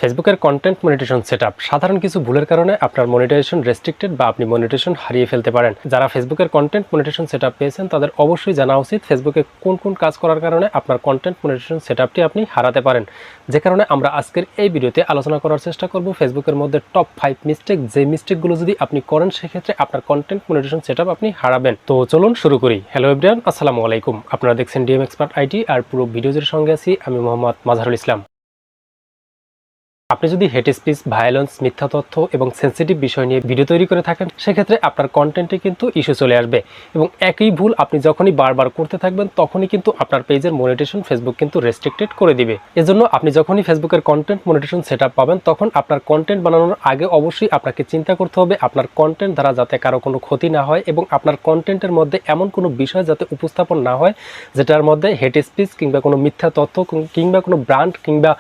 ফেসবুকের content monetization setup সাধারণ কিছু ভুলের কারণে আপনার মনিটাইজেশন রেস্ট্রিক্টেড বা আপনি মনিটাইজেশন হারিয়ে ফেলতে পারেন। যারা ফেসবুকের কন্টেন্ট মনিটাইজেশন সেটআপ পেয়েছেন তাদের অবশ্যই জানা উচিত ফেসবুকে কোন কোন কাজ করার কারণে আপনার কন্টেন্ট মনিটাইজেশন সেটআপটি আপনি হারাতে পারেন। যে কারণে আমরা আজকের এই ভিডিওতে আলোচনা করার চেষ্টা করব ফেসবুকের মধ্যে টপ 5 মিস্টেক, যে মিস্টেকগুলো যদি আপনি করেন সেক্ষেত্রে আপনার কন্টেন্ট মনিটাইজেশন সেটআপ আপনি হারাবেন। তো চলুন শুরু করি। হ্যালো এভরিওয়ান, আসসালামু আলাইকুম। আপনারা দেখছেন ডিএম এক্সপার্ট আইটি আর পুরো ভিডিওর সঙ্গে আছি আমি মোহাম্মদ মাজহারুল ইসলাম। আপনি যদি হেট স্পিচ, ভায়োলেন্স, মিথ্যা তথ্য এবং সেন্সিটিভ বিষয় নিয়ে ভিডিও তৈরি করে থাকেন সেক্ষেত্রে আপনার কন্টেন্টে কিন্তু ইস্যু চলে আসবে এবং একই ভুল আপনি যখনই বারবার করতে থাকবেন তখনই কিন্তু আপনার পেজের মনিটাইজেশন ফেসবুক কিন্তু রেস্ট্রিক্টেড করে দিবে। এজন্য আপনি যখনই ফেসবুকের কন্টেন্ট মনিটাইজেশন সেটআপ পাবেন তখন আপনার কন্টেন্ট বানানোর আগে অবশ্যই আপনাকে চিন্তা করতে হবে আপনার কন্টেন্ট দ্বারা যাতে কারো কোনো ক্ষতি না হয় এবং আপনার কন্টেন্টের মধ্যে এমন কোনো বিষয় যাতে উপস্থাপন না হয় যেটার মধ্যে হেট স্পিচ কিংবা কোনো মিথ্যা তথ্য কিংবা কোনো ব্র্যান্ড কিংবা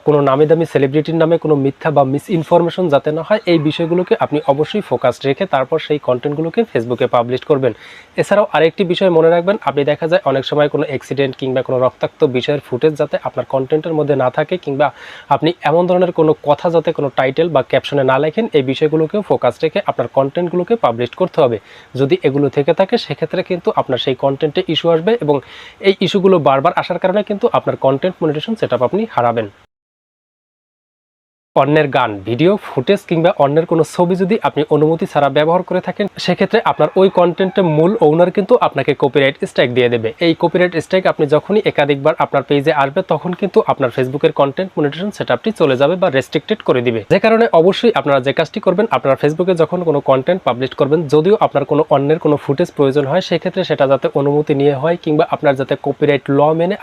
কোনো নামি দামি সেলিব্রিটি নামে কোনো মিথ্যা বা মিস ইনফরমেশন যাতে না হয়, এই বিষয়গুলোকে আপনি অবশ্যই ফোকাস রেখে তারপর সেই কন্টেন্টগুলোকে ফেসবুকে পাবলিশ করবেন। এছাড়াও আরেকটি বিষয় মনে রাখবেন, আপনি দেখা যায় অনেক সময় কোনো অ্যাক্সিডেন্ট কিংবা কোনো রক্তাক্ত বিষয়ের ফুটেজ যাতে আপনার কন্টেন্টের মধ্যে না থাকে কিংবা আপনি এমন ধরনের কোনো কথা যাতে কোনো টাইটেল বা ক্যাপশনে না লেখেন, এই বিষয়গুলোকেও ফোকাস রেখে আপনার কন্টেন্টগুলোকে পাবলিশ করতে হবে। যদি এগুলো থেকে থাকে সেক্ষেত্রে কিন্তু আপনার সেই কন্টেন্টে ইস্যু আসবে এবং এই ইস্যুগুলো বারবার আসার কারণে কিন্তু আপনার কন্টেন্ট মনিটাইজেশন সেটআপ আপনি হারাবেন। অন্যের গান, ভিডিও, ফুটেজ কিংবা অন্যের কোনো ছবি যদি আপনি অনুমতি ছাড়া ব্যবহার করে থাকেন সেক্ষেত্রে আপনার ওই কন্টেন্টের মূল ওনার কিন্তু আপনাকে কপিরাইট স্ট্রাইক দিয়ে দেবে। এই কপিরাইট স্ট্রাইক আপনি যখনই একাধিকবার আপনার পেজে আসবে তখন কিন্তু আপনার ফেসবুকের কন্টেন্ট মনিটাইজেশন সেটআপটি চলে যাবে বা রেস্ট্রিক্টেড করে দিবে। যে কারণে অবশ্যই আপনারা যে কাজটি করবেন, আপনারা ফেসবুকে যখন কোনো কন্টেন্ট পাবলিশ করবেন, যদিও আপনার কোনো অন্যের কোনো ফুটেজ প্রয়োজন হয় সেক্ষেত্রে সেটা যাতে অনুমতি নিয়ে হয় কিংবা আপনার যাতে কপিরাইট ল মেনে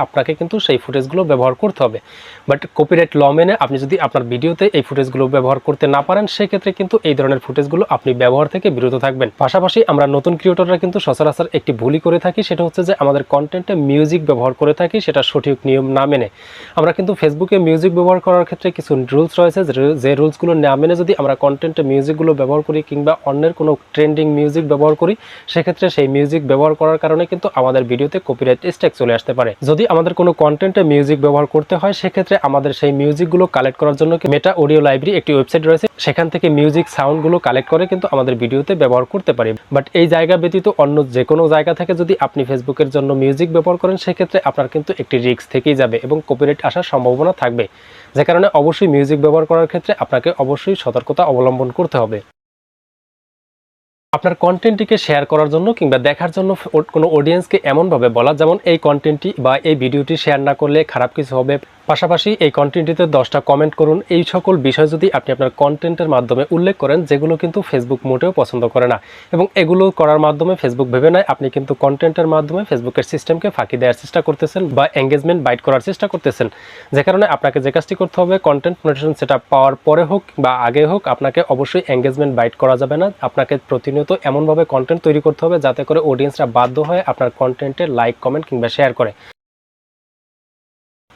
আপনাকে কিন্তু সেই ফুটেজগুলো ব্যবহার করতে হবে। বাট কপিরাইট ল মেনে আপনি যদি আপনার ভিডিওতে এই ফুটেজগুলো ব্যবহার করতে না পারেন সেক্ষেত্রে কিন্তু এই ধরনের ফুটেজগুলো আপনি ব্যবহার থেকে বিরত থাকবেন। পাশাপাশি আমরা নতুন ক্রিয়েটররা কিন্তু সচরাচর একটি ভুলই করে থাকি, সেটা হচ্ছে যে আমাদের কন্টেন্টে মিউজিক ব্যবহার করে থাকি সেটা সঠিক নিয়ম না মেনে। আমরা কিন্তু ফেসবুকে মিউজিক ব্যবহার করার ক্ষেত্রে কিছু রুলস রয়েছে, যে রুলসগুলো না মেনে যদি আমরা কন্টেন্টে মিউজিকগুলো ব্যবহার করি কিংবা অন্যের কোনো ট্রেন্ডিং মিউজিক ব্যবহার করি সেক্ষেত্রে সেই মিউজিক ব্যবহার করার কারণে কিন্তু আমাদের ভিডিওতে কপিরাইট স্ট্রাইক চলে আসতে পারে। যদি আমাদের কোনো কন্টেন্টে মিউজিক ব্যবহার করতে হয় সেক্ষেত্রে আমাদের সেই মিউজিকগুলো কালেক্ট করার জন্য মেটা অডিও লাইব্রেরি একটি ওয়েবসাইট রয়েছে, সেখান থেকে মিউজিক সাউন্ডগুলো কালেক্ট করে কিন্তু আমাদের ভিডিওতে ব্যবহার করতে পারি। বাট এই জায়গা ব্যতীত অন্য যে কোনো জায়গা থেকে যদি আপনি ফেসবুকের জন্য মিউজিক ব্যবহার করেন সেক্ষেত্রে আপনার কিন্তু একটি রিস্ক থেকেই যাবে এবং কপিরাইট আসার সম্ভাবনা থাকবে। যে কারণে অবশ্যই মিউজিক ব্যবহার করার ক্ষেত্রে আপনাকে অবশ্যই সতর্কতা অবলম্বন করতে হবে। আপনার কন্টেন্টটিকে শেয়ার করার জন্য কিংবা দেখার জন্য কোনো অডিয়েন্সকে এমনভাবে বলা যেমন এই কন্টেন্টটি বা এই ভিডিওটি শেয়ার না করলে খারাপ কিছু হবে, পাশাপাশি এই কন্টেন্টটিতে 10টা কমেন্ট করুন, এই সকল বিষয় যদি আপনি আপনার কন্টেন্টের মাধ্যমে উল্লেখ করেন যেগুলো কিন্তু ফেসবুক মোটেও পছন্দ করে না এবং এগুলো করার মাধ্যমে ফেসবুক ভেবে নেয় আপনি কিন্তু কন্টেন্টের মাধ্যমে ফেসবুকের সিস্টেমকে ফাঁকি দেওয়ার চেষ্টা করতেছেন বা এঙ্গেজমেন্ট বাইট করার চেষ্টা করতেছেন। যে কারণে আপনাকে যে কাজটি করতে হবে, কন্টেন্ট মনিটাইজেশন সেটআপ পাওয়ার পরে হোক বা আগে হোক আপনাকে অবশ্যই এঙ্গেজমেন্ট বাইট করা যাবে না। আপনাকে প্রতিনিয়ত এমনভাবে কন্টেন্ট তৈরি করতে হবে যাতে করে অডিয়েন্সরা বাধ্য হয় আপনার কন্টেন্টে লাইক, কমেন্ট কিংবা শেয়ার করে।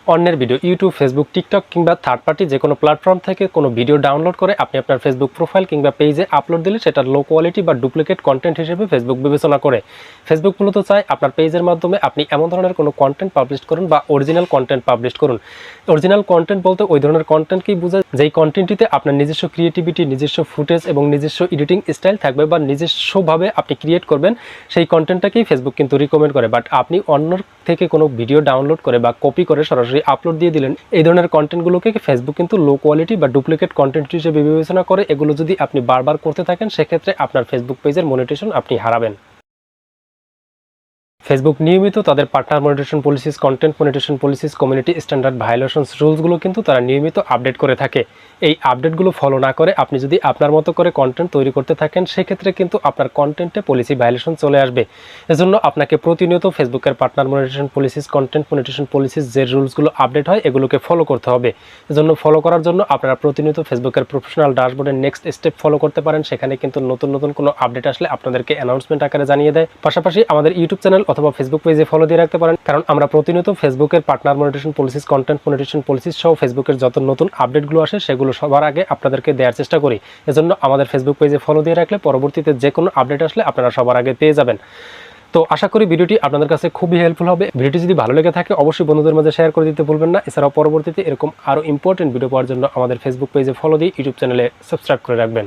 অন্যের ভিডিও ইউটিউব, ফেসবুক, টিকটক কিংবা থার্ড পার্টি যে কোনো প্ল্যাটফর্ম থেকে কোনো ভিডিও ডাউনলোড করে আপনি আপনার ফেসবুক প্রোফাইল কিংবা পেজে আপলোড দিলে সেটা লো কোয়ালিটি বা ডুপ্লিকেট কন্টেন্ট হিসেবে ফেসবুক বিবেচনা করে। ফেসবুক মূলত চায় আপনার পেজের মাধ্যমে আপনি এমন ধরনের কোনো কন্টেন্ট পাবলিশ করুন বা অরিজিনাল কন্টেন্ট পাবলিশ করুন। অরিজিনাল কন্টেন্ট বলতে ওই ধরনের কন্টেন্টকেই বোঝায় যেই কন্টেন্টটিতে আপনার নিজস্ব ক্রিয়েটিভিটি, নিজস্ব ফুটেজ এবং নিজস্ব এডিটিং স্টাইল থাকবে বা নিজস্বভাবে আপনি ক্রিয়েট করবেন, সেই কন্টেন্টটাকেই ফেসবুক কিন্তু রিকমেন্ড করে। বাট আপনি অন্যর থেকে কোনো ভিডিও ডাউনলোড করে বা কপি করে সরাসরি আপলোড দিয়ে দিলেন, এই ধরনের কন্টেন্টগুলোকে ফেসবুক কিন্তু লো কোয়ালিটি বা ডুপ্লিকেট কন্টেন্ট হিসেবে বিবেচনা করে। এগুলো যদি আপনি বারবার করতে থাকেন সেক্ষেত্রে আপনার ফেসবুক পেজের মনিটাইজেশন আপনি হারাবেন। ফেসবুক নিয়মিত তাদের partner monetization policies, content monetization policies, community standard violations রুলসগুলো কিন্তু তারা নিয়মিত আপডেট করে থাকে। এই আপডেটগুলো ফলো না করে আপনি যদি আপনার মতো করে কন্টেন্ট তৈরি করতে থাকেন সেক্ষেত্রে কিন্তু আপনার কন্টেন্টে পলিসি ভায়োলেশন চলে আসবে। এজন্য আপনাকে প্রতিনিয়ত ফেসবুকের partner monetization policies, content monetization policies যে রুলসগুলো আপডেট হয় এগুলোকে ফলো করতে হবে। এজন্য ফলো করার জন্য আপনারা প্রতিনিয়ত ফেসবুকের প্রফেশনাল ড্যাশবোর্ডের নেক্সট স্টেপ ফলো করতে পারেন। সেখানে কিন্তু নতুন নতুন কোনো আপডেট আসলে আপনাদেরকে অ্যানাউন্সমেন্ট আকারে জানিয়ে দেয়। পাশাপাশি আমাদের ইউটিউব চ্যানেল অথবা ফেসবুক পেজে ফলো দিয়ে রাখতে পারেন, কারণ আমরা প্রতিনিয়ত ফেসবুকের partner monetization policies, content monetization policies সহ ফেসবুকের যত নতুন আপডেটগুলো আসে সেগুলো সবার আগে আপনাদেরকে দেওয়ার চেষ্টা করি। এজন্য আমাদের ফেসবুক পেজে ফলো দিয়ে রাখলে পরবর্তীতে যে কোনো আপডেট আসলে আপনারা সবার আগে পেয়ে যাবেন। তো আশা করি ভিডিওটি আপনাদের কাছে খুবই হেল্পফুল হবে। ভিডিওটি যদি ভালো লেগে থাকে অবশ্যই বন্ধুদের মাঝে শেয়ার করে দিতে ভুলবেন না। এছাড়াও পরবর্তীতে এরকম আরও ইম্পর্টেন্ট ভিডিও পাওয়ার জন্য আমাদের ফেসবুক পেজে ফলো দিয়ে ইউটিউব চ্যানেলে সাবস্ক্রাইব করে রাখবেন।